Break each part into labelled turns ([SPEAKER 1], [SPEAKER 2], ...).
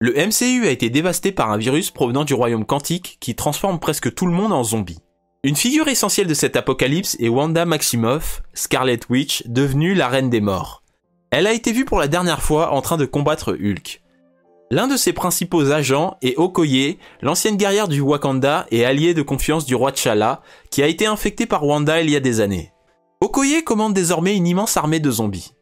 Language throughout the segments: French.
[SPEAKER 1] le MCU a été dévasté par un virus provenant du royaume quantique qui transforme presque tout le monde en zombie. Une figure essentielle de cet apocalypse est Wanda Maximoff, Scarlet Witch, devenue la reine des morts. Elle a été vue pour la dernière fois en train de combattre Hulk. L'un de ses principaux agents est Okoye, l'ancienne guerrière du Wakanda et alliée de confiance du roi T'Challa, qui a été infecté par Wanda il y a des années. Okoye commande désormais une immense armée de zombies.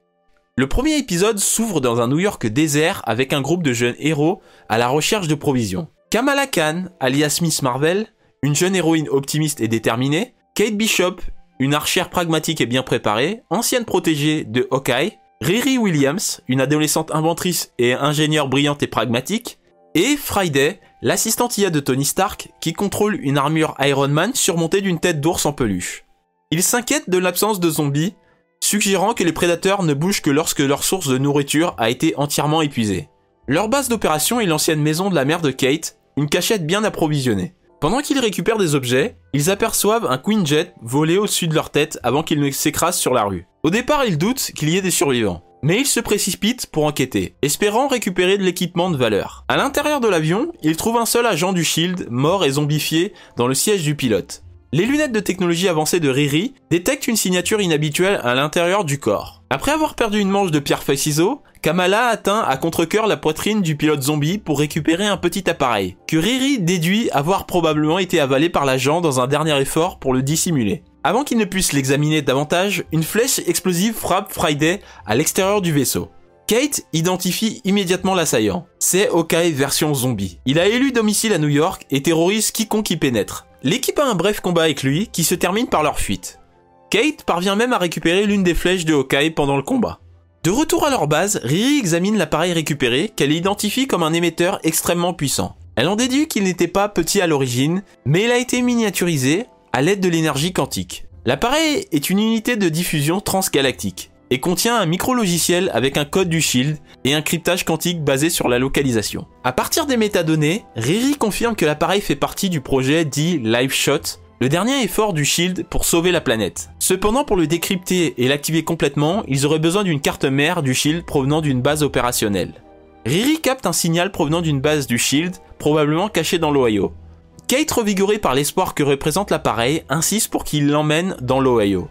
[SPEAKER 1] Le premier épisode s'ouvre dans un New York désert avec un groupe de jeunes héros à la recherche de provisions. Kamala Khan, alias Miss Marvel, une jeune héroïne optimiste et déterminée, Kate Bishop, une archère pragmatique et bien préparée, ancienne protégée de Hawkeye, Riri Williams, une adolescente inventrice et ingénieure brillante et pragmatique, et Friday, l'assistante IA de Tony Stark, qui contrôle une armure Iron Man surmontée d'une tête d'ours en peluche. Ils s'inquiètent de l'absence de zombies, suggérant que les prédateurs ne bougent que lorsque leur source de nourriture a été entièrement épuisée. Leur base d'opération est l'ancienne maison de la mère de Kate, une cachette bien approvisionnée. Pendant qu'ils récupèrent des objets, ils aperçoivent un Quinjet voler au-dessus de leur tête avant qu'il ne s'écrase sur la rue. Au départ, ils doutent qu'il y ait des survivants, mais ils se précipitent pour enquêter, espérant récupérer de l'équipement de valeur. À l'intérieur de l'avion, ils trouvent un seul agent du SHIELD, mort et zombifié, dans le siège du pilote. Les lunettes de technologie avancée de Riri détectent une signature inhabituelle à l'intérieur du corps. Après avoir perdu une manche de pierre-feuille-ciseaux, Kamala atteint à contre-cœur la poitrine du pilote zombie pour récupérer un petit appareil, que Riri déduit avoir probablement été avalé par l'agent dans un dernier effort pour le dissimuler. Avant qu'il ne puisse l'examiner davantage, une flèche explosive frappe Friday à l'extérieur du vaisseau. Kate identifie immédiatement l'assaillant. C'est Hawkeye version zombie. Il a élu domicile à New York et terrorise quiconque y pénètre. L'équipe a un bref combat avec lui qui se termine par leur fuite. Kate parvient même à récupérer l'une des flèches de Hawkeye pendant le combat. De retour à leur base, Riri examine l'appareil récupéré qu'elle identifie comme un émetteur extrêmement puissant. Elle en déduit qu'il n'était pas petit à l'origine, mais il a été miniaturisé à l'aide de l'énergie quantique. L'appareil est une unité de diffusion transgalactique et contient un micro-logiciel avec un code du SHIELD et un cryptage quantique basé sur la localisation. À partir des métadonnées, Riri confirme que l'appareil fait partie du projet dit Live Shot, le dernier effort du SHIELD pour sauver la planète. Cependant, pour le décrypter et l'activer complètement, ils auraient besoin d'une carte mère du SHIELD provenant d'une base opérationnelle. Riri capte un signal provenant d'une base du SHIELD, probablement cachée dans l'Ohio. Kate, revigorée par l'espoir que représente l'appareil, insiste pour qu'il l'emmène dans l'Ohio.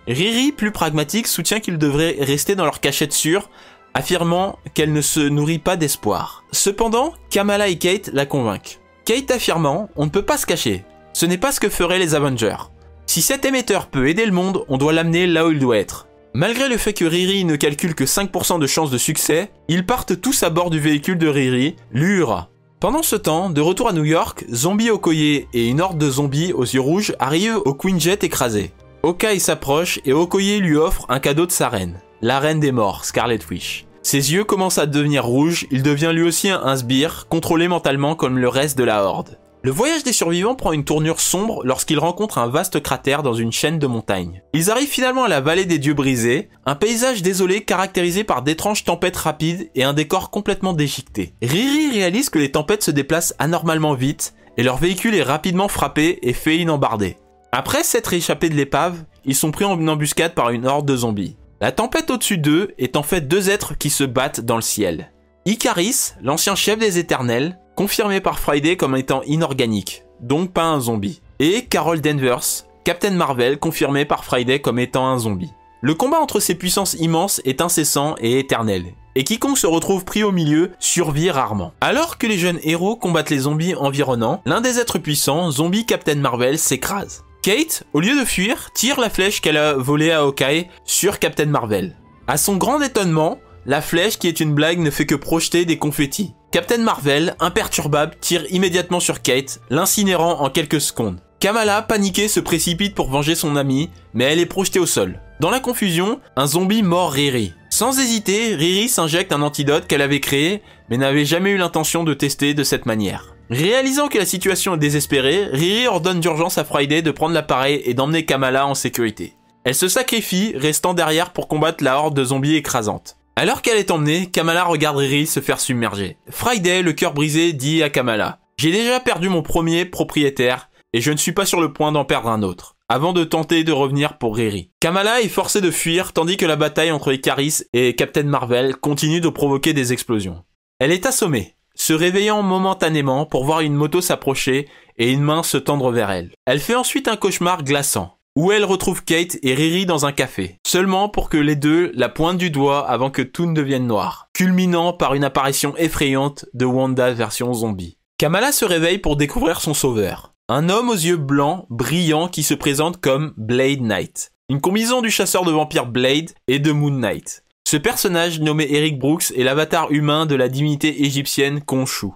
[SPEAKER 1] Riri, plus pragmatique, soutient qu'ils devraient rester dans leur cachette sûre, affirmant qu'elle ne se nourrit pas d'espoir. Cependant, Kamala et Kate la convainquent. Kate affirmant « On ne peut pas se cacher. Ce n'est pas ce que feraient les Avengers. Si cet émetteur peut aider le monde, on doit l'amener là où il doit être. » Malgré le fait que Riri ne calcule que 5% de chances de succès, ils partent tous à bord du véhicule de Riri, l'Uhura. Pendant ce temps, de retour à New York, Zombie Okoye et une horde de zombies aux yeux rouges arrivent au Quinjet écrasé. Hawkeye s'approche et Okoye lui offre un cadeau de sa reine, la reine des morts, Scarlet Witch. Ses yeux commencent à devenir rouges, il devient lui aussi un sbire, contrôlé mentalement comme le reste de la horde. Le voyage des survivants prend une tournure sombre lorsqu'ils rencontrent un vaste cratère dans une chaîne de montagnes. Ils arrivent finalement à la vallée des dieux brisés, un paysage désolé caractérisé par d'étranges tempêtes rapides et un décor complètement déchiqueté. Riri réalise que les tempêtes se déplacent anormalement vite et leur véhicule est rapidement frappé et fait inembarder. Après s'être échappés de l'épave, ils sont pris en embuscade par une horde de zombies. La tempête au-dessus d'eux est en fait deux êtres qui se battent dans le ciel. Icaris, l'ancien chef des Éternels, confirmé par Friday comme étant inorganique, donc pas un zombie. Et Carol Danvers, Captain Marvel, confirmé par Friday comme étant un zombie. Le combat entre ces puissances immenses est incessant et éternel, et quiconque se retrouve pris au milieu survit rarement. Alors que les jeunes héros combattent les zombies environnants, l'un des êtres puissants, zombie Captain Marvel, s'écrase. Kate, au lieu de fuir, tire la flèche qu'elle a volée à Hawkeye sur Captain Marvel. À son grand étonnement, la flèche, qui est une blague, ne fait que projeter des confettis. Captain Marvel, imperturbable, tire immédiatement sur Kate, l'incinérant en quelques secondes. Kamala, paniquée, se précipite pour venger son amie, mais elle est projetée au sol. Dans la confusion, un zombie mord Riri. Sans hésiter, Riri s'injecte un antidote qu'elle avait créé, mais n'avait jamais eu l'intention de tester de cette manière. Réalisant que la situation est désespérée, Riri ordonne d'urgence à Friday de prendre l'appareil et d'emmener Kamala en sécurité. Elle se sacrifie, restant derrière pour combattre la horde de zombies écrasante. Alors qu'elle est emmenée, Kamala regarde Riri se faire submerger. Friday, le cœur brisé, dit à Kamala « J'ai déjà perdu mon premier propriétaire et je ne suis pas sur le point d'en perdre un autre », avant de tenter de revenir pour Riri. Kamala est forcée de fuir tandis que la bataille entre Icaris et Captain Marvel continue de provoquer des explosions. Elle est assommée. se réveillant momentanément pour voir une moto s'approcher et une main se tendre vers elle. Elle fait ensuite un cauchemar glaçant, où elle retrouve Kate et Riri dans un café, seulement pour que les deux la pointent du doigt avant que tout ne devienne noir, culminant par une apparition effrayante de Wanda version zombie. Kamala se réveille pour découvrir son sauveur, un homme aux yeux blancs, brillants qui se présente comme Blade Knight, une combinaison du chasseur de vampires Blade et de Moon Knight. Ce personnage nommé Eric Brooks est l'avatar humain de la divinité égyptienne Khonshu.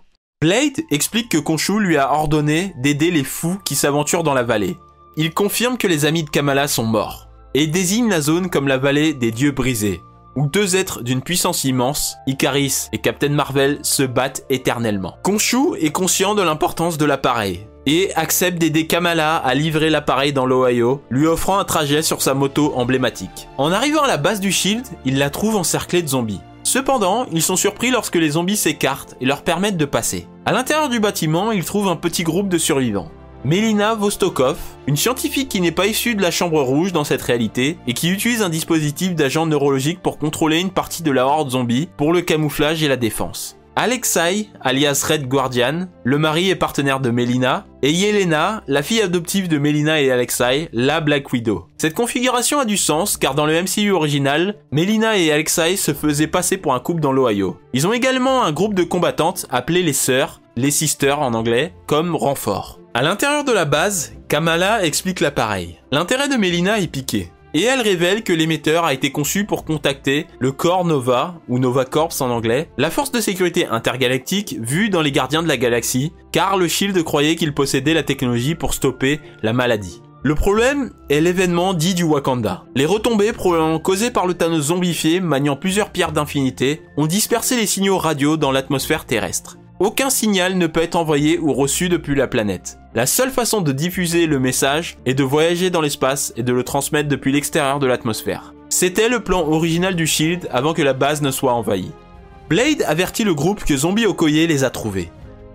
[SPEAKER 1] Blade explique que Khonshu lui a ordonné d'aider les fous qui s'aventurent dans la vallée. Il confirme que les amis de Kamala sont morts, et désigne la zone comme la vallée des dieux brisés, où deux êtres d'une puissance immense, Ikaris et Captain Marvel, se battent éternellement. Khonshu est conscient de l'importance de l'appareil, et accepte d'aider Kamala à livrer l'appareil dans l'Ohio, lui offrant un trajet sur sa moto emblématique. En arrivant à la base du Shield, il la trouve encerclée de zombies. Cependant, ils sont surpris lorsque les zombies s'écartent et leur permettent de passer. À l'intérieur du bâtiment, ils trouvent un petit groupe de survivants. Melina Vostokov, une scientifique qui n'est pas issue de la Chambre Rouge dans cette réalité et qui utilise un dispositif d'agent neurologique pour contrôler une partie de la horde zombie pour le camouflage et la défense. Alexei, alias Red Guardian, le mari et partenaire de Melina, et Yelena, la fille adoptive de Melina et Alexei, la Black Widow. Cette configuration a du sens car dans le MCU original, Melina et Alexei se faisaient passer pour un couple dans l'Ohio. Ils ont également un groupe de combattantes appelé les sœurs, les sisters en anglais, comme renfort. À l'intérieur de la base, Kamala explique l'appareil. L'intérêt de Melina est piqué. Et elle révèle que l'émetteur a été conçu pour contacter le Corps Nova, ou Nova Corps en anglais, la force de sécurité intergalactique vue dans les Gardiens de la Galaxie, car le Shield croyait qu'il possédait la technologie pour stopper la maladie. Le problème est l'événement dit du Wakanda. Les retombées probablement causées par le Thanos zombifié maniant plusieurs pierres d'infinité ont dispersé les signaux radio dans l'atmosphère terrestre. Aucun signal ne peut être envoyé ou reçu depuis la planète. La seule façon de diffuser le message est de voyager dans l'espace et de le transmettre depuis l'extérieur de l'atmosphère. C'était le plan original du Shield avant que la base ne soit envahie. Blade avertit le groupe que Zombie Okoye les a trouvés.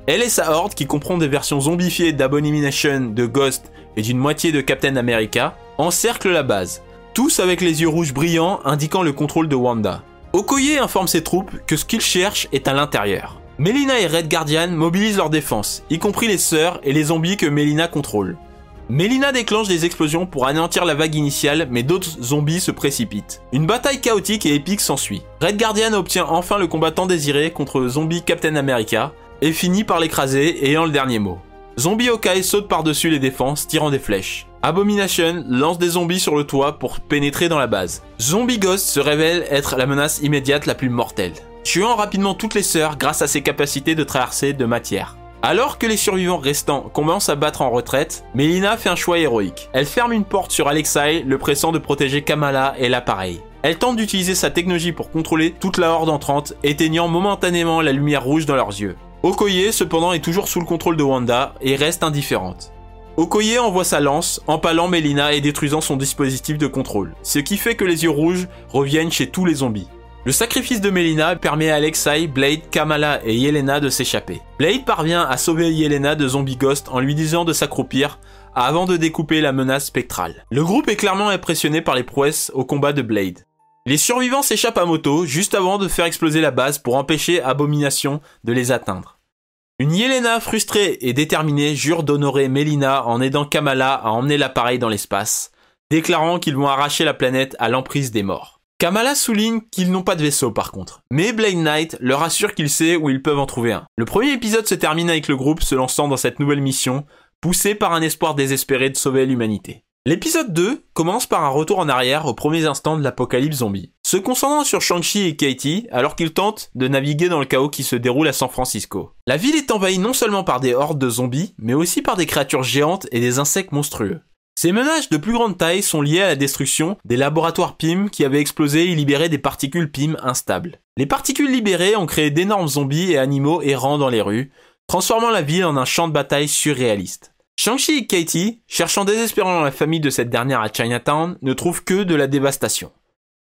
[SPEAKER 1] Elle et sa horde, qui comprend des versions zombifiées d'Abomination, de Ghost et d'une moitié de Captain America, encerclent la base, tous avec les yeux rouges brillants indiquant le contrôle de Wanda. Okoye informe ses troupes que ce qu'ils cherchent est à l'intérieur. Melina et Red Guardian mobilisent leur défense, y compris les sœurs et les zombies que Melina contrôle. Melina déclenche des explosions pour anéantir la vague initiale, mais d'autres zombies se précipitent. Une bataille chaotique et épique s'ensuit. Red Guardian obtient enfin le combattant désiré contre le zombie Captain America, et finit par l'écraser, ayant le dernier mot. Zombie Hawkeye saute par-dessus les défenses, tirant des flèches. Abomination lance des zombies sur le toit pour pénétrer dans la base. Zombie Ghost se révèle être la menace immédiate la plus mortelle, tuant rapidement toutes les sœurs grâce à ses capacités de traverser de matière. Alors que les survivants restants commencent à battre en retraite, Melina fait un choix héroïque. Elle ferme une porte sur Alexei, le pressant de protéger Kamala et l'appareil. Elle tente d'utiliser sa technologie pour contrôler toute la horde entrante, éteignant momentanément la lumière rouge dans leurs yeux. Okoye, cependant, est toujours sous le contrôle de Wanda et reste indifférente. Okoye envoie sa lance, empalant Melina et détruisant son dispositif de contrôle, ce qui fait que les yeux rouges reviennent chez tous les zombies. Le sacrifice de Melina permet à Alexei, Blade, Kamala et Yelena de s'échapper. Blade parvient à sauver Yelena de Zombie Ghost en lui disant de s'accroupir avant de découper la menace spectrale. Le groupe est clairement impressionné par les prouesses au combat de Blade. Les survivants s'échappent à moto juste avant de faire exploser la base pour empêcher Abomination de les atteindre. Une Yelena frustrée et déterminée jure d'honorer Melina en aidant Kamala à emmener l'appareil dans l'espace, déclarant qu'ils vont arracher la planète à l'emprise des morts. Kamala souligne qu'ils n'ont pas de vaisseau par contre, mais Blade Knight leur assure qu'il sait où ils peuvent en trouver un. Le premier épisode se termine avec le groupe se lançant dans cette nouvelle mission, poussé par un espoir désespéré de sauver l'humanité. L'épisode 2 commence par un retour en arrière aux premiers instants de l'apocalypse zombie, se concentrant sur Shang-Chi et Katie alors qu'ils tentent de naviguer dans le chaos qui se déroule à San Francisco. La ville est envahie non seulement par des hordes de zombies, mais aussi par des créatures géantes et des insectes monstrueux. Ces menaces de plus grande taille sont liées à la destruction des laboratoires PIM qui avaient explosé et libéré des particules PIM instables. Les particules libérées ont créé d'énormes zombies et animaux errants dans les rues, transformant la ville en un champ de bataille surréaliste. Shang-Chi et Katie, cherchant désespérément la famille de cette dernière à Chinatown, ne trouvent que de la dévastation.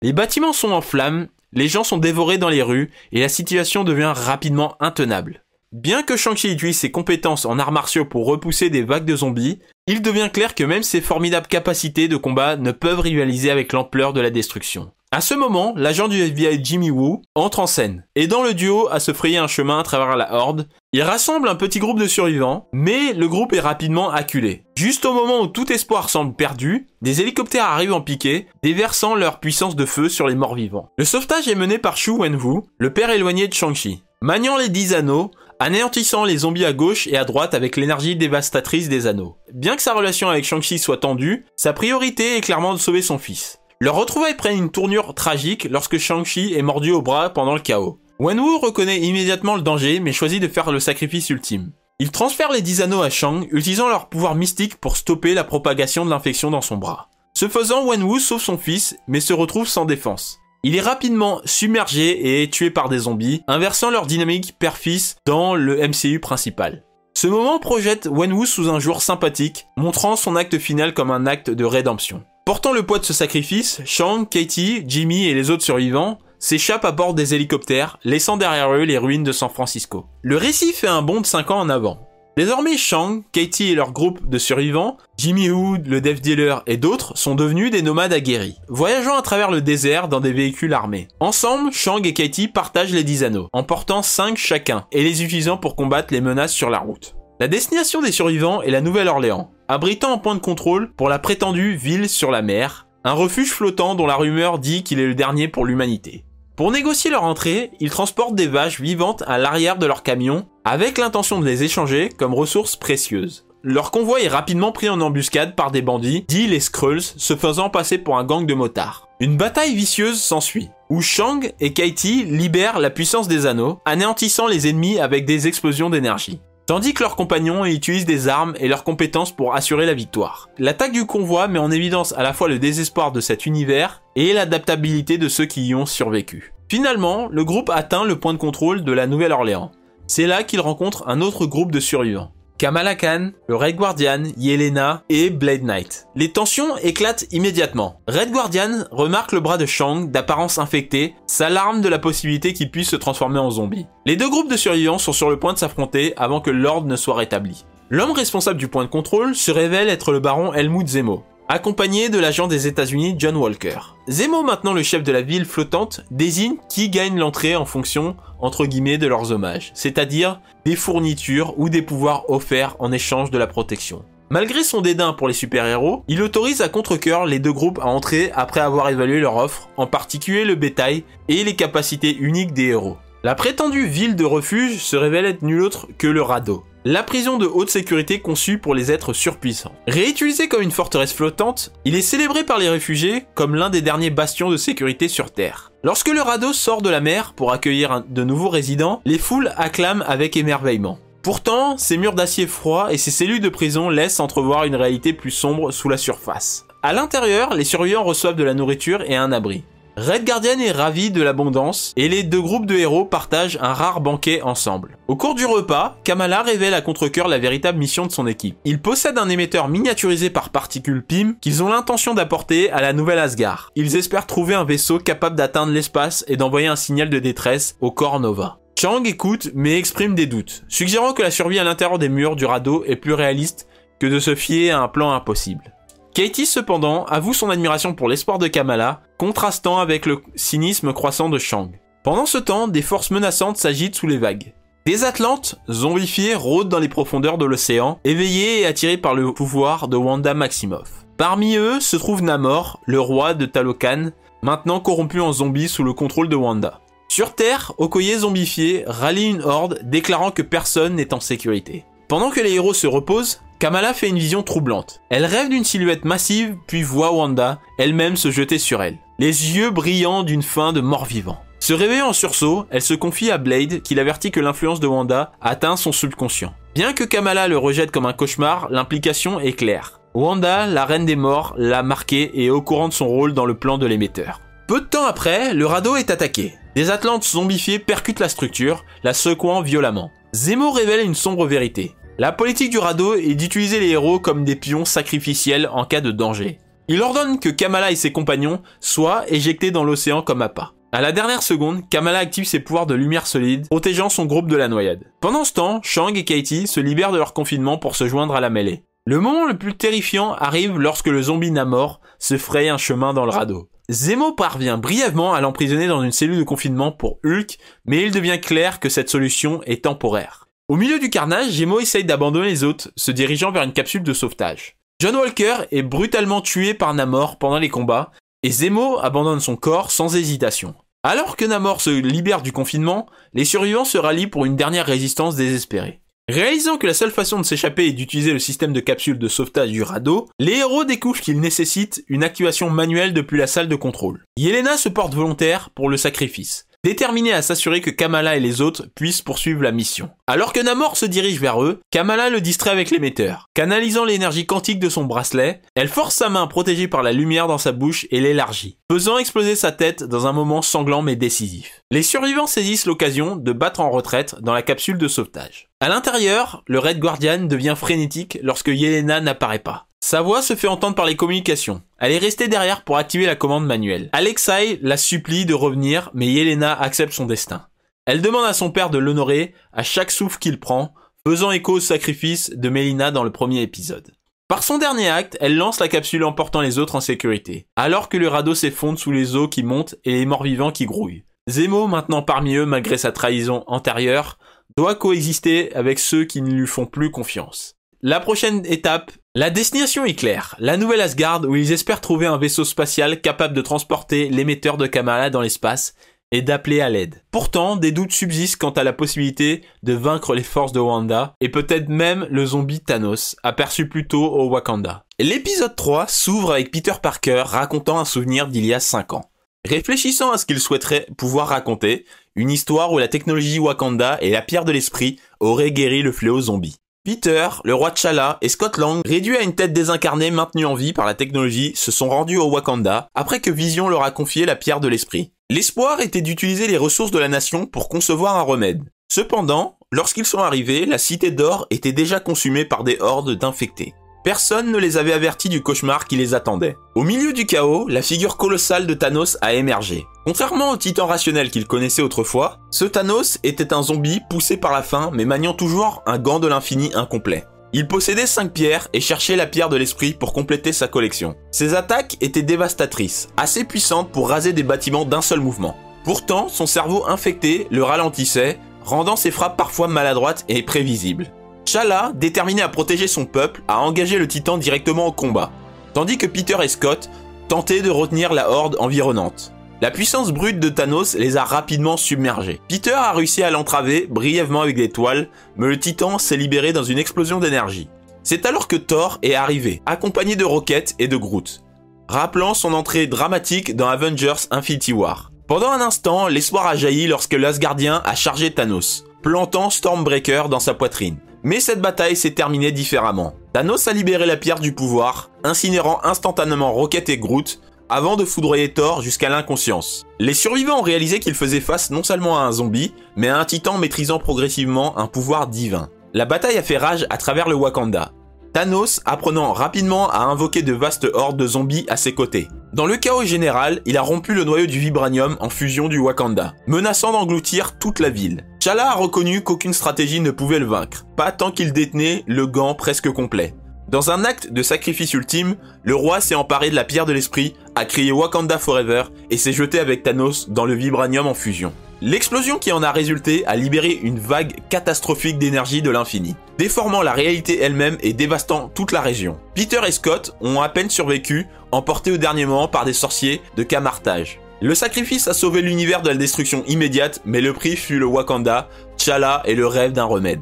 [SPEAKER 1] Les bâtiments sont en flammes, les gens sont dévorés dans les rues et la situation devient rapidement intenable. Bien que Shang-Chi utilise ses compétences en arts martiaux pour repousser des vagues de zombies, il devient clair que même ses formidables capacités de combat ne peuvent rivaliser avec l'ampleur de la destruction. À ce moment, l'agent du FBI Jimmy Woo entre en scène, aidant le duo à se frayer un chemin à travers la horde. Il rassemble un petit groupe de survivants, mais le groupe est rapidement acculé. Juste au moment où tout espoir semble perdu, des hélicoptères arrivent en piqué, déversant leur puissance de feu sur les morts-vivants. Le sauvetage est mené par Xu Wenwu, le père éloigné de Shang-Chi, maniant les 10 anneaux, anéantissant les zombies à gauche et à droite avec l'énergie dévastatrice des anneaux. Bien que sa relation avec Shang-Chi soit tendue, sa priorité est clairement de sauver son fils. Leurs retrouvailles prennent une tournure tragique lorsque Shang-Chi est mordu au bras pendant le chaos. Wenwu reconnaît immédiatement le danger mais choisit de faire le sacrifice ultime. Il transfère les 10 anneaux à Shang, utilisant leur pouvoir mystique pour stopper la propagation de l'infection dans son bras. Ce faisant, Wenwu sauve son fils mais se retrouve sans défense. Il est rapidement submergé et tué par des zombies, inversant leur dynamique père-fils dans le MCU principal. Ce moment projette Wenwu sous un jour sympathique, montrant son acte final comme un acte de rédemption. Portant le poids de ce sacrifice, Shang, Katie, Jimmy et les autres survivants s'échappent à bord des hélicoptères, laissant derrière eux les ruines de San Francisco. Le récit fait un bond de 5 ans en avant. Désormais, Shang, Katie et leur groupe de survivants, Jimmy Woo, le Death Dealer et d'autres sont devenus des nomades aguerris, voyageant à travers le désert dans des véhicules armés. Ensemble, Shang et Katie partagent les 10 anneaux, en portant 5 chacun et les utilisant pour combattre les menaces sur la route. La destination des survivants est la Nouvelle-Orléans, abritant un point de contrôle pour la prétendue ville sur la mer, un refuge flottant dont la rumeur dit qu'il est le dernier pour l'humanité. Pour négocier leur entrée, ils transportent des vaches vivantes à l'arrière de leur camion, avec l'intention de les échanger comme ressources précieuses. Leur convoi est rapidement pris en embuscade par des bandits, dits les Skrulls, se faisant passer pour un gang de motards. Une bataille vicieuse s'ensuit, où Shang et Katie libèrent la puissance des anneaux, anéantissant les ennemis avec des explosions d'énergie. Tandis que leurs compagnons utilisent des armes et leurs compétences pour assurer la victoire. L'attaque du convoi met en évidence à la fois le désespoir de cet univers et l'adaptabilité de ceux qui y ont survécu. Finalement, le groupe atteint le point de contrôle de la Nouvelle-Orléans. C'est là qu'il rencontre un autre groupe de survivants. Kamala Khan, le Red Guardian, Yelena et Blade Knight. Les tensions éclatent immédiatement. Red Guardian remarque le bras de Shang, d'apparence infectée, s'alarme de la possibilité qu'il puisse se transformer en zombie. Les deux groupes de survivants sont sur le point de s'affronter avant que l'ordre ne soit rétabli. L'homme responsable du point de contrôle se révèle être le baron Helmut Zemo, accompagné de l'agent des États-Unis John Walker. Zemo, maintenant le chef de la ville flottante, désigne qui gagne l'entrée en fonction, entre guillemets, de leurs hommages, c'est-à-dire des fournitures ou des pouvoirs offerts en échange de la protection. Malgré son dédain pour les super-héros, il autorise à contre-cœur les deux groupes à entrer après avoir évalué leur offre, en particulier le bétail et les capacités uniques des héros. La prétendue ville de refuge se révèle être nulle autre que le radeau, la prison de haute sécurité conçue pour les êtres surpuissants. Réutilisé comme une forteresse flottante, il est célébré par les réfugiés comme l'un des derniers bastions de sécurité sur Terre. Lorsque le radeau sort de la mer pour accueillir de nouveaux résidents, les foules acclament avec émerveillement. Pourtant, ces murs d'acier froid et ces cellules de prison laissent entrevoir une réalité plus sombre sous la surface. À l'intérieur, les survivants reçoivent de la nourriture et un abri. Red Guardian est ravi de l'abondance et les deux groupes de héros partagent un rare banquet ensemble. Au cours du repas, Kamala révèle à contre-cœur la véritable mission de son équipe. Ils possèdent un émetteur miniaturisé par particules PIM qu'ils ont l'intention d'apporter à la nouvelle Asgard. Ils espèrent trouver un vaisseau capable d'atteindre l'espace et d'envoyer un signal de détresse au corps Nova. Shang écoute mais exprime des doutes, suggérant que la survie à l'intérieur des murs du radeau est plus réaliste que de se fier à un plan impossible. Katie, cependant, avoue son admiration pour l'espoir de Kamala, contrastant avec le cynisme croissant de Shang. Pendant ce temps, des forces menaçantes s'agitent sous les vagues. Des Atlantes, zombifiés, rôdent dans les profondeurs de l'océan, éveillés et attirés par le pouvoir de Wanda Maximoff. Parmi eux se trouve Namor, le roi de Talokan, maintenant corrompu en zombie sous le contrôle de Wanda. Sur Terre, Okoye zombifié rallie une horde, déclarant que personne n'est en sécurité. Pendant que les héros se reposent, Kamala fait une vision troublante. Elle rêve d'une silhouette massive, puis voit Wanda, elle-même se jeter sur elle, les yeux brillants d'une faim de mort-vivant. Se réveillant en sursaut, elle se confie à Blade, qui l'avertit que l'influence de Wanda atteint son subconscient. Bien que Kamala le rejette comme un cauchemar, l'implication est claire. Wanda, la reine des morts, l'a marqué et est au courant de son rôle dans le plan de l'émetteur. Peu de temps après, le radeau est attaqué. Des Atlantes zombifiés percutent la structure, la secouant violemment. Zemo révèle une sombre vérité. La politique du radeau est d'utiliser les héros comme des pions sacrificiels en cas de danger. Il ordonne que Kamala et ses compagnons soient éjectés dans l'océan comme appât. À la dernière seconde, Kamala active ses pouvoirs de lumière solide, protégeant son groupe de la noyade. Pendant ce temps, Shang et Katie se libèrent de leur confinement pour se joindre à la mêlée. Le moment le plus terrifiant arrive lorsque le zombie Namor se fraye un chemin dans le radeau. Zemo parvient brièvement à l'emprisonner dans une cellule de confinement pour Hulk, mais il devient clair que cette solution est temporaire. Au milieu du carnage, Zemo essaye d'abandonner les autres, se dirigeant vers une capsule de sauvetage. John Walker est brutalement tué par Namor pendant les combats, et Zemo abandonne son corps sans hésitation. Alors que Namor se libère du confinement, les survivants se rallient pour une dernière résistance désespérée. Réalisant que la seule façon de s'échapper est d'utiliser le système de capsule de sauvetage du radeau, les héros découvrent qu'ils nécessitent une activation manuelle depuis la salle de contrôle. Yelena se porte volontaire pour le sacrifice, déterminée à s'assurer que Kamala et les autres puissent poursuivre la mission. Alors que Namor se dirige vers eux, Kamala le distrait avec l'émetteur. Canalisant l'énergie quantique de son bracelet, elle force sa main protégée par la lumière dans sa bouche et l'élargit, faisant exploser sa tête dans un moment sanglant mais décisif. Les survivants saisissent l'occasion de battre en retraite dans la capsule de sauvetage. À l'intérieur, le Red Guardian devient frénétique lorsque Yelena n'apparaît pas. Sa voix se fait entendre par les communications. Elle est restée derrière pour activer la commande manuelle. Alexei la supplie de revenir, mais Yelena accepte son destin. Elle demande à son père de l'honorer à chaque souffle qu'il prend, faisant écho au sacrifice de Melina dans le premier épisode. Par son dernier acte, elle lance la capsule emportant les autres en sécurité, alors que le radeau s'effondre sous les eaux qui montent et les morts-vivants qui grouillent. Zemo, maintenant parmi eux malgré sa trahison antérieure, doit coexister avec ceux qui ne lui font plus confiance. La prochaine étape, la destination est claire, la nouvelle Asgard où ils espèrent trouver un vaisseau spatial capable de transporter l'émetteur de Kamala dans l'espace et d'appeler à l'aide. Pourtant, des doutes subsistent quant à la possibilité de vaincre les forces de Wanda et peut-être même le zombie Thanos, aperçu plus tôt au Wakanda. L'épisode 3 s'ouvre avec Peter Parker racontant un souvenir d'il y a 5 ans. Réfléchissant à ce qu'il souhaiterait pouvoir raconter, une histoire où la technologie Wakanda et la pierre de l'esprit auraient guéri le fléau zombie. Peter, le roi T'Challa et Scott Lang, réduits à une tête désincarnée maintenue en vie par la technologie, se sont rendus au Wakanda après que Vision leur a confié la pierre de l'esprit. L'espoir était d'utiliser les ressources de la nation pour concevoir un remède. Cependant, lorsqu'ils sont arrivés, la cité d'or était déjà consumée par des hordes d'infectés. Personne ne les avait avertis du cauchemar qui les attendait. Au milieu du chaos, la figure colossale de Thanos a émergé. Contrairement au titan rationnel qu'il connaissait autrefois, ce Thanos était un zombie poussé par la faim mais maniant toujours un gant de l'infini incomplet. Il possédait 5 pierres et cherchait la pierre de l'esprit pour compléter sa collection. Ses attaques étaient dévastatrices, assez puissantes pour raser des bâtiments d'un seul mouvement. Pourtant, son cerveau infecté le ralentissait, rendant ses frappes parfois maladroites et prévisibles. T'Challa, déterminé à protéger son peuple, a engagé le titan directement au combat, tandis que Peter et Scott tentaient de retenir la horde environnante. La puissance brute de Thanos les a rapidement submergés. Peter a réussi à l'entraver brièvement avec des toiles, mais le titan s'est libéré dans une explosion d'énergie. C'est alors que Thor est arrivé, accompagné de Rocket et de Groot, rappelant son entrée dramatique dans Avengers Infinity War. Pendant un instant, l'espoir a jailli lorsque l'Asgardien a chargé Thanos, plantant Stormbreaker dans sa poitrine. Mais cette bataille s'est terminée différemment. Thanos a libéré la pierre du pouvoir, incinérant instantanément Rocket et Groot, avant de foudroyer Thor jusqu'à l'inconscience. Les survivants ont réalisé qu'ils faisaient face non seulement à un zombie, mais à un titan maîtrisant progressivement un pouvoir divin. La bataille a fait rage à travers le Wakanda, Thanos apprenant rapidement à invoquer de vastes hordes de zombies à ses côtés. Dans le chaos général, il a rompu le noyau du vibranium en fusion du Wakanda, menaçant d'engloutir toute la ville. T'Challa a reconnu qu'aucune stratégie ne pouvait le vaincre, pas tant qu'il détenait le gant presque complet. Dans un acte de sacrifice ultime, le roi s'est emparé de la pierre de l'esprit, a crié Wakanda Forever et s'est jeté avec Thanos dans le vibranium en fusion. L'explosion qui en a résulté a libéré une vague catastrophique d'énergie de l'infini, déformant la réalité elle-même et dévastant toute la région. Peter et Scott ont à peine survécu, emportés au dernier moment par des sorciers de Camartage. Le sacrifice a sauvé l'univers de la destruction immédiate, mais le prix fut le Wakanda, T'Challa et le rêve d'un remède.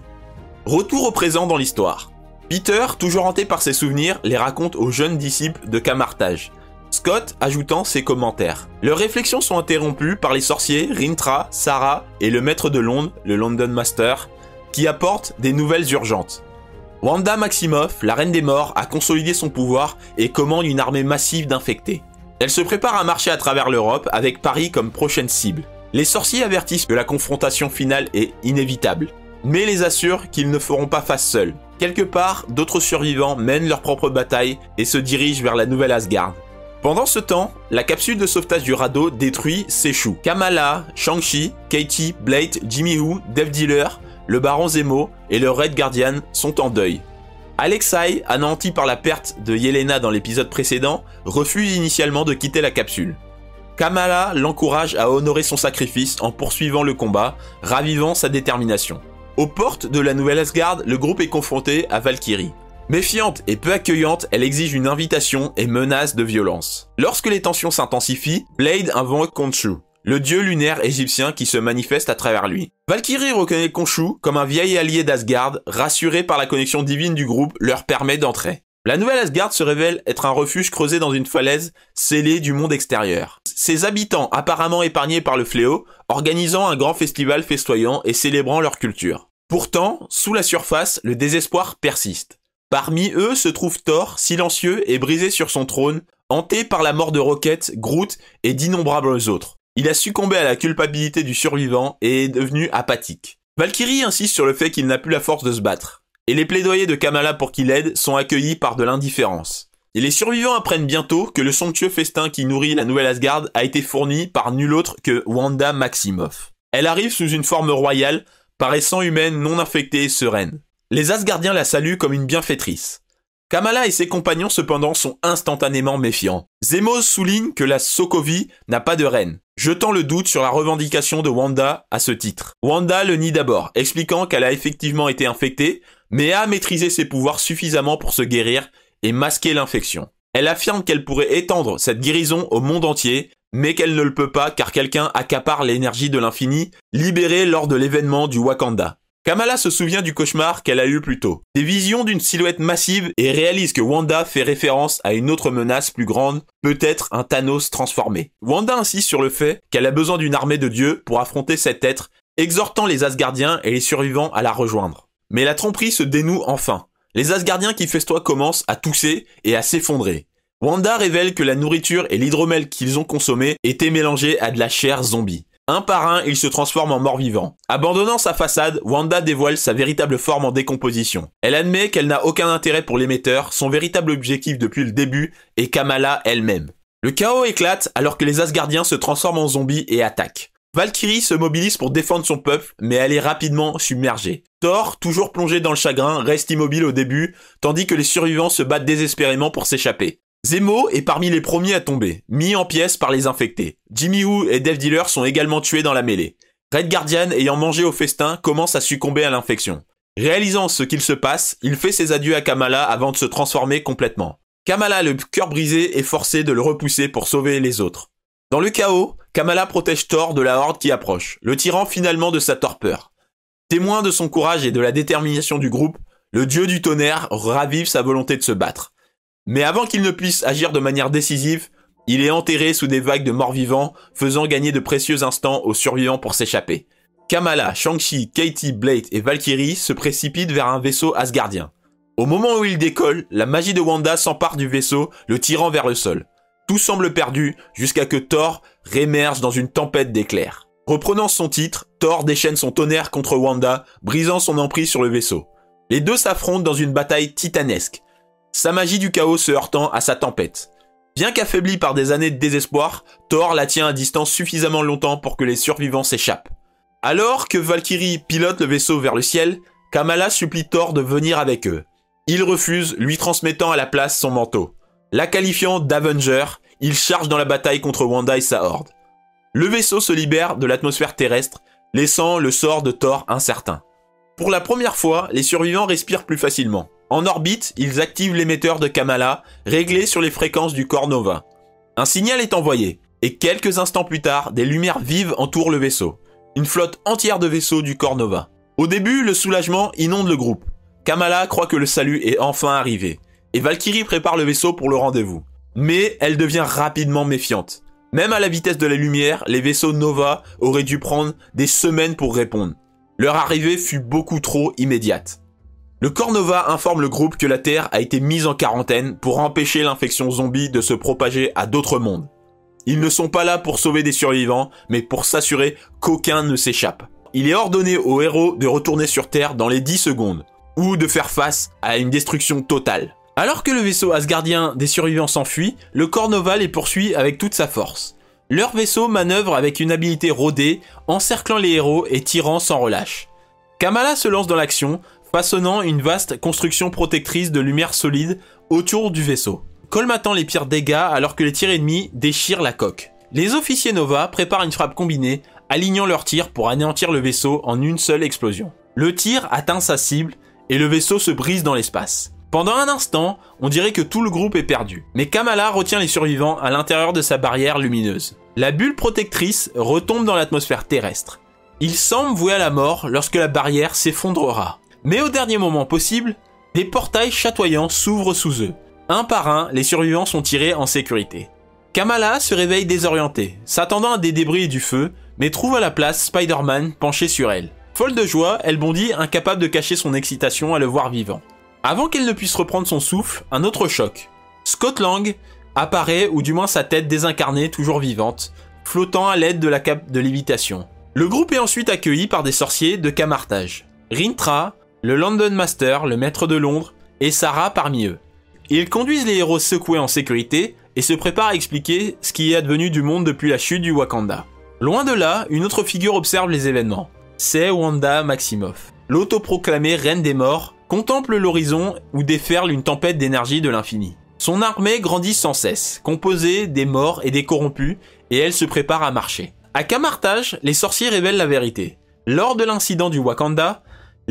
[SPEAKER 1] Retour au présent dans l'histoire. Peter, toujours hanté par ses souvenirs, les raconte aux jeunes disciples de Camartage. Scott ajoutant ses commentaires. Leurs réflexions sont interrompues par les sorciers Rintrah, Sarah et le maître de Londres, le London Master, qui apportent des nouvelles urgentes. Wanda Maximoff, la reine des morts, a consolidé son pouvoir et commande une armée massive d'infectés. Elle se prépare à marcher à travers l'Europe avec Paris comme prochaine cible. Les sorciers avertissent que la confrontation finale est inévitable, mais les assurent qu'ils ne feront pas face seuls. Quelque part, d'autres survivants mènent leur propre bataille et se dirigent vers la nouvelle Asgard. Pendant ce temps, la capsule de sauvetage du radeau détruit s'échoue. Kamala, Shang-Chi, Katie, Blade, Jimmy Woo, Dev Dealer, le baron Zemo et le Red Guardian sont en deuil. Alexei, anéanti par la perte de Yelena dans l'épisode précédent, refuse initialement de quitter la capsule. Kamala l'encourage à honorer son sacrifice en poursuivant le combat, ravivant sa détermination. Aux portes de la Nouvelle Asgard, le groupe est confronté à Valkyrie. Méfiante et peu accueillante, elle exige une invitation et menace de violence. Lorsque les tensions s'intensifient, Blade invoque Khonshu, le dieu lunaire égyptien qui se manifeste à travers lui. Valkyrie reconnaît Khonshu comme un vieil allié d'Asgard, rassuré par la connexion divine du groupe, leur permet d'entrer. La Nouvelle Asgard se révèle être un refuge creusé dans une falaise scellée du monde extérieur. Ses habitants, apparemment épargnés par le fléau, organisant un grand festival festoyant et célébrant leur culture. Pourtant, sous la surface, le désespoir persiste. Parmi eux se trouve Thor, silencieux et brisé sur son trône, hanté par la mort de Rocket, Groot et d'innombrables autres. Il a succombé à la culpabilité du survivant et est devenu apathique. Valkyrie insiste sur le fait qu'il n'a plus la force de se battre. Et les plaidoyers de Kamala pour qu'il aide sont accueillis par de l'indifférence. Et les survivants apprennent bientôt que le somptueux festin qui nourrit la Nouvelle Asgard a été fourni par nul autre que Wanda Maximoff. Elle arrive sous une forme royale, paraissant humaine, non infectée et sereine. Les Asgardiens la saluent comme une bienfaitrice. Kamala et ses compagnons cependant sont instantanément méfiants. Zemo souligne que la Sokovie n'a pas de reine, jetant le doute sur la revendication de Wanda à ce titre. Wanda le nie d'abord, expliquant qu'elle a effectivement été infectée, mais a maîtrisé ses pouvoirs suffisamment pour se guérir et masquer l'infection. Elle affirme qu'elle pourrait étendre cette guérison au monde entier, mais qu'elle ne le peut pas car quelqu'un accapare l'énergie de l'infini, libérée lors de l'événement du Wakanda. Kamala se souvient du cauchemar qu'elle a eu plus tôt. Des visions d'une silhouette massive et réalise que Wanda fait référence à une autre menace plus grande, peut-être un Thanos transformé. Wanda insiste sur le fait qu'elle a besoin d'une armée de dieux pour affronter cet être, exhortant les Asgardiens et les survivants à la rejoindre. Mais la tromperie se dénoue enfin. Les Asgardiens qui festoient commencent à tousser et à s'effondrer. Wanda révèle que la nourriture et l'hydromel qu'ils ont consommé étaient mélangés à de la chair zombie. Un par un, ils se transforment en morts-vivants. Abandonnant sa façade, Wanda dévoile sa véritable forme en décomposition. Elle admet qu'elle n'a aucun intérêt pour l'émetteur, son véritable objectif depuis le début est Kamala elle-même. Le chaos éclate alors que les Asgardiens se transforment en zombies et attaquent. Valkyrie se mobilise pour défendre son peuple, mais elle est rapidement submergée. Thor, toujours plongé dans le chagrin, reste immobile au début, tandis que les survivants se battent désespérément pour s'échapper. Zemo est parmi les premiers à tomber, mis en pièces par les infectés. Jimmy Woo et Dev Dealer sont également tués dans la mêlée. Red Guardian, ayant mangé au festin, commence à succomber à l'infection. Réalisant ce qu'il se passe, il fait ses adieux à Kamala avant de se transformer complètement. Kamala, le cœur brisé, est forcé de le repousser pour sauver les autres. Dans le chaos, Kamala protège Thor de la horde qui approche, le tirant finalement de sa torpeur. Témoin de son courage et de la détermination du groupe, le dieu du tonnerre ravive sa volonté de se battre. Mais avant qu'il ne puisse agir de manière décisive, il est enterré sous des vagues de morts-vivants, faisant gagner de précieux instants aux survivants pour s'échapper. Kamala, Shang-Chi, Katie, Blade et Valkyrie se précipitent vers un vaisseau asgardien. Au moment où ils décollent, la magie de Wanda s'empare du vaisseau, le tirant vers le sol. Tout semble perdu jusqu'à que Thor rémerge dans une tempête d'éclairs. Reprenant son titre, Thor déchaîne son tonnerre contre Wanda, brisant son emprise sur le vaisseau. Les deux s'affrontent dans une bataille titanesque. Sa magie du chaos se heurtant à sa tempête. Bien qu'affaibli par des années de désespoir, Thor la tient à distance suffisamment longtemps pour que les survivants s'échappent. Alors que Valkyrie pilote le vaisseau vers le ciel, Kamala supplie Thor de venir avec eux. Il refuse, lui transmettant à la place son manteau. La qualifiant d'Avenger, il charge dans la bataille contre Wanda et sa horde. Le vaisseau se libère de l'atmosphère terrestre, laissant le sort de Thor incertain. Pour la première fois, les survivants respirent plus facilement. En orbite, ils activent l'émetteur de Kamala, réglé sur les fréquences du corps Nova. Un signal est envoyé, et quelques instants plus tard, des lumières vives entourent le vaisseau. Une flotte entière de vaisseaux du corps Nova. Au début, le soulagement inonde le groupe. Kamala croit que le salut est enfin arrivé, et Valkyrie prépare le vaisseau pour le rendez-vous. Mais elle devient rapidement méfiante. Même à la vitesse de la lumière, les vaisseaux Nova auraient dû prendre des semaines pour répondre. Leur arrivée fut beaucoup trop immédiate. Le corps Nova informe le groupe que la Terre a été mise en quarantaine pour empêcher l'infection zombie de se propager à d'autres mondes. Ils ne sont pas là pour sauver des survivants, mais pour s'assurer qu'aucun ne s'échappe. Il est ordonné aux héros de retourner sur Terre dans les 10 secondes, ou de faire face à une destruction totale. Alors que le vaisseau asgardien des survivants s'enfuit, le corps Nova les poursuit avec toute sa force. Leur vaisseau manœuvre avec une habileté rodée, encerclant les héros et tirant sans relâche. Kamala se lance dans l'action, façonnant une vaste construction protectrice de lumière solide autour du vaisseau, colmatant les pires dégâts alors que les tirs ennemis déchirent la coque. Les officiers Nova préparent une frappe combinée, alignant leurs tirs pour anéantir le vaisseau en une seule explosion. Le tir atteint sa cible et le vaisseau se brise dans l'espace. Pendant un instant, on dirait que tout le groupe est perdu. Mais Kamala retient les survivants à l'intérieur de sa barrière lumineuse. La bulle protectrice retombe dans l'atmosphère terrestre. Ils semblent voués à la mort lorsque la barrière s'effondrera. Mais au dernier moment possible, des portails chatoyants s'ouvrent sous eux. Un par un, les survivants sont tirés en sécurité. Kamala se réveille désorientée, s'attendant à des débris et du feu, mais trouve à la place Spider-Man penché sur elle. Folle de joie, elle bondit, incapable de cacher son excitation à le voir vivant. Avant qu'elle ne puisse reprendre son souffle, un autre choc. Scott Lang apparaît, ou du moins sa tête désincarnée, toujours vivante, flottant à l'aide de la cape de lévitation. Le groupe est ensuite accueilli par des sorciers de Camartage. Rintrah, le London Master, le maître de Londres, et Sarah parmi eux. Ils conduisent les héros secoués en sécurité et se préparent à expliquer ce qui est advenu du monde depuis la chute du Wakanda. Loin de là, une autre figure observe les événements. C'est Wanda Maximoff. L'autoproclamée reine des morts contemple l'horizon où déferle une tempête d'énergie de l'infini. Son armée grandit sans cesse, composée des morts et des corrompus, et elle se prépare à marcher. À Camartage, les sorciers révèlent la vérité. Lors de l'incident du Wakanda,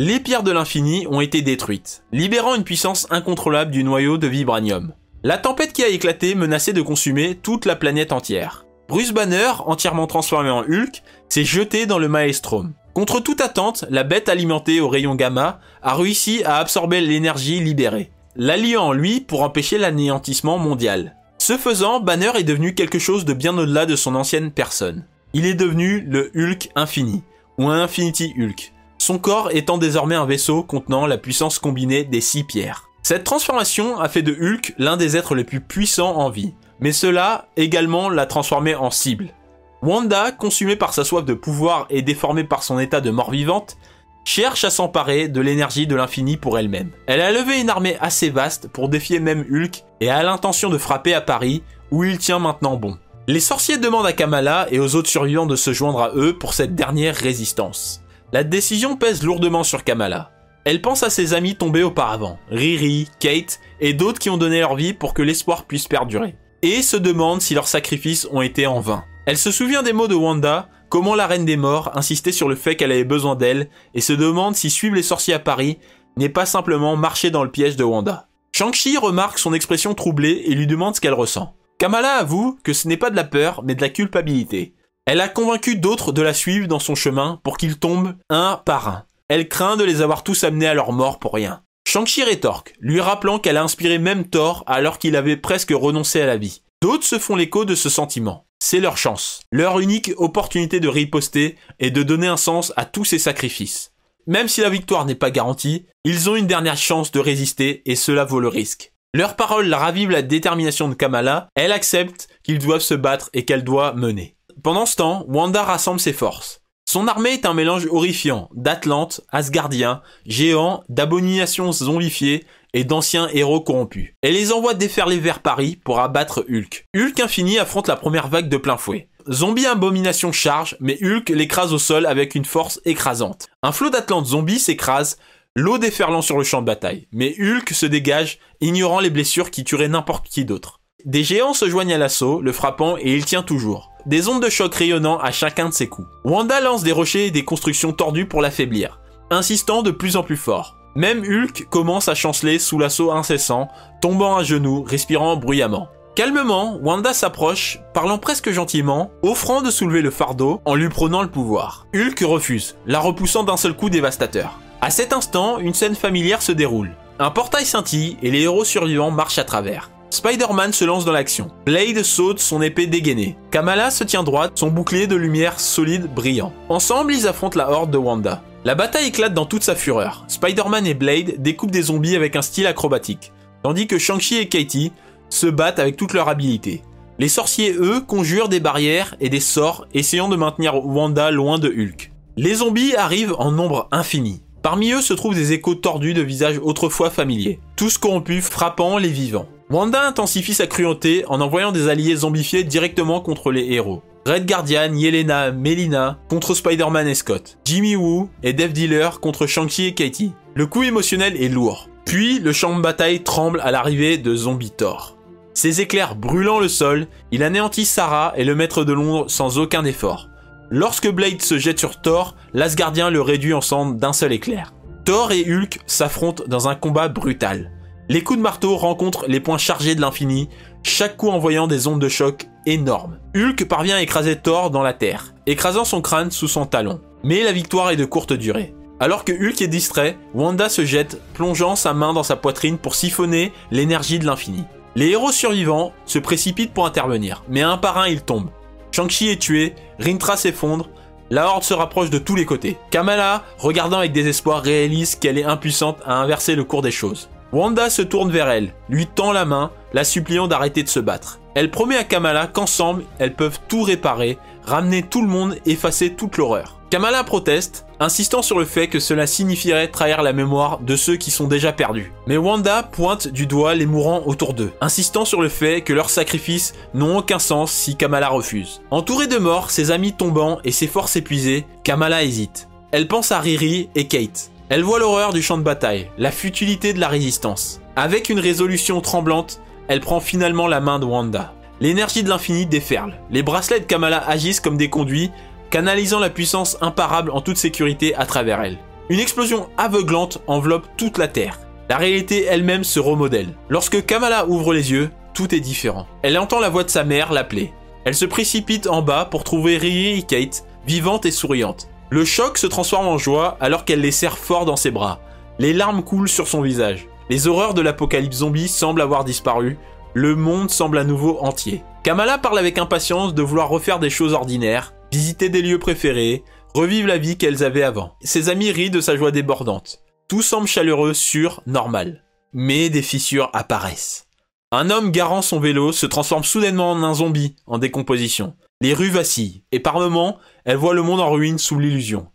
[SPEAKER 1] les pierres de l'infini ont été détruites, libérant une puissance incontrôlable du noyau de vibranium. La tempête qui a éclaté menaçait de consumer toute la planète entière. Bruce Banner, entièrement transformé en Hulk, s'est jeté dans le Maelstrom. Contre toute attente, la bête alimentée aux rayons gamma a réussi à absorber l'énergie libérée, l'alliant en lui pour empêcher l'anéantissement mondial. Ce faisant, Banner est devenu quelque chose de bien au-delà de son ancienne personne. Il est devenu le Hulk infini, ou un Infinity Hulk, son corps étant désormais un vaisseau contenant la puissance combinée des 6 pierres. Cette transformation a fait de Hulk l'un des êtres les plus puissants en vie, mais cela également l'a transformé en cible. Wanda, consumée par sa soif de pouvoir et déformée par son état de mort-vivante, cherche à s'emparer de l'énergie de l'infini pour elle-même. Elle a levé une armée assez vaste pour défier même Hulk et a l'intention de frapper à Paris, où il tient maintenant bon. Les sorciers demandent à Kamala et aux autres survivants de se joindre à eux pour cette dernière résistance. La décision pèse lourdement sur Kamala. Elle pense à ses amis tombés auparavant, Riri, Kate et d'autres qui ont donné leur vie pour que l'espoir puisse perdurer. Et se demande si leurs sacrifices ont été en vain. Elle se souvient des mots de Wanda, comment la reine des morts insistait sur le fait qu'elle avait besoin d'elle, et se demande si suivre les sorciers à Paris n'est pas simplement marcher dans le piège de Wanda. Shang-Chi remarque son expression troublée et lui demande ce qu'elle ressent. Kamala avoue que ce n'est pas de la peur, mais de la culpabilité. Elle a convaincu d'autres de la suivre dans son chemin pour qu'ils tombent un par un. Elle craint de les avoir tous amenés à leur mort pour rien. Shang-Chi rétorque, lui rappelant qu'elle a inspiré même Thor alors qu'il avait presque renoncé à la vie. D'autres se font l'écho de ce sentiment. C'est leur chance, leur unique opportunité de riposter et de donner un sens à tous ces sacrifices. Même si la victoire n'est pas garantie, ils ont une dernière chance de résister et cela vaut le risque. Leurs paroles ravivent la détermination de Kamala, elle accepte qu'ils doivent se battre et qu'elle doit mener. Pendant ce temps, Wanda rassemble ses forces. Son armée est un mélange horrifiant d'Atlantes, Asgardiens, géants, d'abominations zombifiées et d'anciens héros corrompus. Elle les envoie déferler vers Paris pour abattre Hulk. Hulk infini affronte la première vague de plein fouet. Zombie abomination charge, mais Hulk l'écrase au sol avec une force écrasante. Un flot d'Atlantes zombies s'écrase, l'eau déferlant sur le champ de bataille. Mais Hulk se dégage, ignorant les blessures qui tueraient n'importe qui d'autre. Des géants se joignent à l'assaut, le frappant et il tient toujours. Des ondes de choc rayonnant à chacun de ses coups. Wanda lance des rochers et des constructions tordues pour l'affaiblir, insistant de plus en plus fort. Même Hulk commence à chanceler sous l'assaut incessant, tombant à genoux, respirant bruyamment. Calmement, Wanda s'approche, parlant presque gentiment, offrant de soulever le fardeau en lui prenant le pouvoir. Hulk refuse, la repoussant d'un seul coup dévastateur. À cet instant, une scène familière se déroule. Un portail scintille et les héros survivants marchent à travers. Spider-Man se lance dans l'action. Blade saute, son épée dégainée. Kamala se tient droite, son bouclier de lumière solide brillant. Ensemble, ils affrontent la horde de Wanda. La bataille éclate dans toute sa fureur. Spider-Man et Blade découpent des zombies avec un style acrobatique, tandis que Shang-Chi et Katie se battent avec toute leur habileté. Les sorciers, eux, conjurent des barrières et des sorts, essayant de maintenir Wanda loin de Hulk. Les zombies arrivent en nombre infini. Parmi eux se trouvent des échos tordus de visages autrefois familiers, tous corrompus, frappant les vivants. Wanda intensifie sa cruauté en envoyant des alliés zombifiés directement contre les héros. Red Guardian, Yelena, Melina contre Spider-Man et Scott. Jimmy Woo et Dev Dealer contre Shang-Chi et Katie. Le coup émotionnel est lourd. Puis, le champ de bataille tremble à l'arrivée de Zombie Thor. Ses éclairs brûlant le sol, il anéantit Sarah et le Maître de Londres sans aucun effort. Lorsque Blade se jette sur Thor, l'Asgardien le réduit en cendres d'un seul éclair. Thor et Hulk s'affrontent dans un combat brutal. Les coups de marteau rencontrent les points chargés de l'infini, chaque coup envoyant des ondes de choc énormes. Hulk parvient à écraser Thor dans la terre, écrasant son crâne sous son talon. Mais la victoire est de courte durée. Alors que Hulk est distrait, Wanda se jette, plongeant sa main dans sa poitrine pour siphonner l'énergie de l'infini. Les héros survivants se précipitent pour intervenir, mais un par un ils tombent. Shang-Chi est tué, Rintra s'effondre, la Horde se rapproche de tous les côtés. Kamala, regardant avec désespoir, réalise qu'elle est impuissante à inverser le cours des choses. Wanda se tourne vers elle, lui tend la main, la suppliant d'arrêter de se battre. Elle promet à Kamala qu'ensemble, elles peuvent tout réparer, ramener tout le monde, effacer toute l'horreur. Kamala proteste, insistant sur le fait que cela signifierait trahir la mémoire de ceux qui sont déjà perdus. Mais Wanda pointe du doigt les mourants autour d'eux, insistant sur le fait que leurs sacrifices n'ont aucun sens si Kamala refuse. Entourée de morts, ses amis tombant et ses forces épuisées, Kamala hésite. Elle pense à Riri et Kate. Elle voit l'horreur du champ de bataille, la futilité de la résistance. Avec une résolution tremblante, elle prend finalement la main de Wanda. L'énergie de l'infini déferle. Les bracelets de Kamala agissent comme des conduits, canalisant la puissance imparable en toute sécurité à travers elle. Une explosion aveuglante enveloppe toute la Terre. La réalité elle-même se remodèle. Lorsque Kamala ouvre les yeux, tout est différent. Elle entend la voix de sa mère l'appeler. Elle se précipite en bas pour trouver Riri et Kate, vivantes et souriantes. Le choc se transforme en joie alors qu'elle les serre fort dans ses bras. Les larmes coulent sur son visage. Les horreurs de l'apocalypse zombie semblent avoir disparu. Le monde semble à nouveau entier. Kamala parle avec impatience de vouloir refaire des choses ordinaires, visiter des lieux préférés, revivre la vie qu'elles avaient avant. Ses amis rient de sa joie débordante. Tout semble chaleureux, sûr, normal. Mais des fissures apparaissent. Un homme garant son vélo se transforme soudainement en un zombie en décomposition. Les rues vacillent, et par moments, elle voit le monde en ruine sous l'illusion.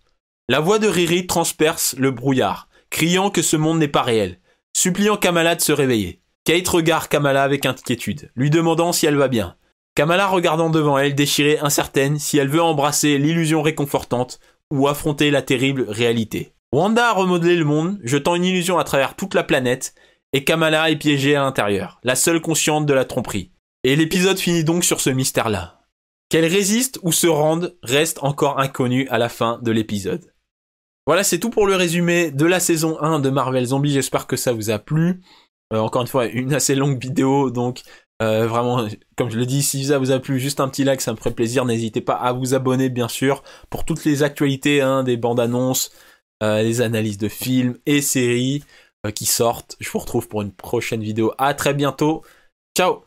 [SPEAKER 1] La voix de Riri transperce le brouillard, criant que ce monde n'est pas réel, suppliant Kamala de se réveiller. Kate regarde Kamala avec inquiétude, lui demandant si elle va bien. Kamala regardant devant elle, déchirée, incertaine si elle veut embrasser l'illusion réconfortante ou affronter la terrible réalité. Wanda a remodelé le monde, jetant une illusion à travers toute la planète, et Kamala est piégée à l'intérieur, la seule consciente de la tromperie. Et l'épisode finit donc sur ce mystère-là. Qu'elle résiste ou se rende reste encore inconnu à la fin de l'épisode. Voilà, c'est tout pour le résumé de la saison 1 de Marvel Zombies, j'espère que ça vous a plu. Encore une fois, une assez longue vidéo, donc vraiment, comme je le dis, si ça vous a plu, juste un petit like, ça me ferait plaisir. N'hésitez pas à vous abonner, bien sûr, pour toutes les actualités, des bandes annonces, les analyses de films et séries qui sortent. Je vous retrouve pour une prochaine vidéo. À très bientôt. Ciao!